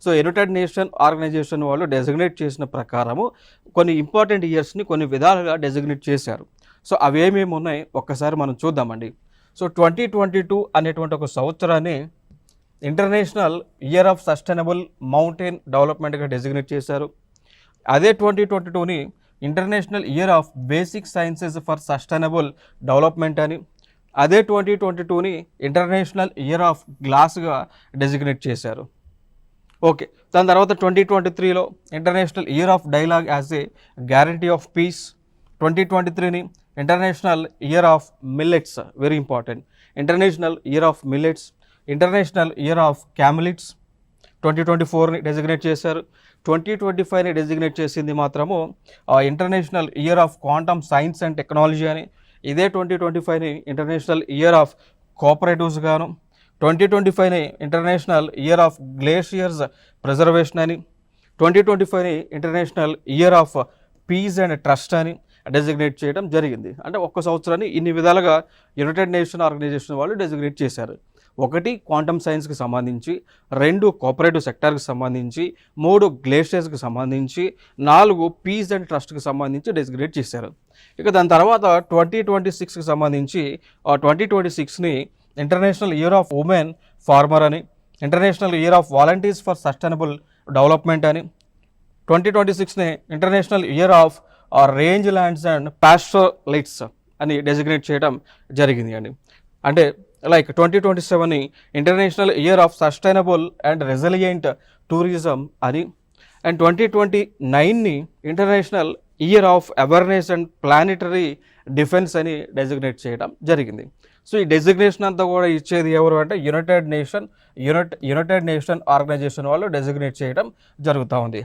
So United Nation Organization వాళ్ళు designate చేసిన ప్రకారము కొన్ని ఇంపార్టెంట్ ఇయర్స్ని కొన్ని విధాలుగా డెసిగ్నేట్ చేశారు. సో అవేమేమి ఉన్నాయి ఒక్కసారి మనం చూద్దామండి. సో 2022 అనేటువంటి ఒక సంవత్సరాన్ని international year of sustainable mountain డెవలప్మెంట్గా డెసిగ్నేట్ చేశారు. అదే 2022ని international year of basic sciences for sustainable development అని, అదే 2022ని ఇంటర్నేషనల్ ఇయర్ ఆఫ్ గ్లాస్గా డెసిగ్నేట్ చేశారు. ఓకే, దాని తర్వాత 2023లో international year of dialogue as a guarantee of peace, 2023ని international year of millets, very important, international year of millets, international year of camelids 2024ని డెసిగ్నేట్ చేశారు. 2025ని డెసిగ్నేట్ చేసింది మాత్రము international year of quantum science and technology అని, ఇదే 2025ని international year of cooperatives గాను, 2025ని international year of glaciers preservation అని, 2025ని international year of peace and trust అని డెసిగ్నేట్ చేయడం జరిగింది. అంటే ఒక్క సంవత్సరాన్ని ఇన్ని విధాలుగా యునైటెడ్ నేషన్ ఆర్గనైజేషన్ వాళ్ళు డెసిగ్నేట్ చేశారు. 1 క్వాంటమ్ సైన్స్కి సంబంధించి, 2 కోఆపరేటివ్ సెక్టార్కి సంబంధించి, 3 గ్లేషియర్స్కి సంబంధించి, 4 పీస్ అండ్ ట్రస్ట్కి సంబంధించి డెసిగ్నేట్ చేశారు. ఇక దాని తర్వాత 2026కి సంబంధించి 2026ని international year of women farmer అని, international year of volunteers for sustainable development అని, 2026ని international year of rangelands and pastoralists అని డెసిగ్నేట్ చేయడం జరిగింది అండి. అంటే లైక్ 2027ని international year of sustainable and resilient tourism అని, అండ్ 2029ని international year of awareness and planetary defence అని డెసిగ్నేట్ చేయడం జరిగింది. సో ఈ డెసిగ్నేషన్ అంతా కూడా ఇచ్చేది ఎవరు అంటే యునైటెడ్ నేషన్ ఆర్గనైజేషన్ వాళ్ళు డెసిగ్నేట్ చేయడం జరుగుతూ ఉంది.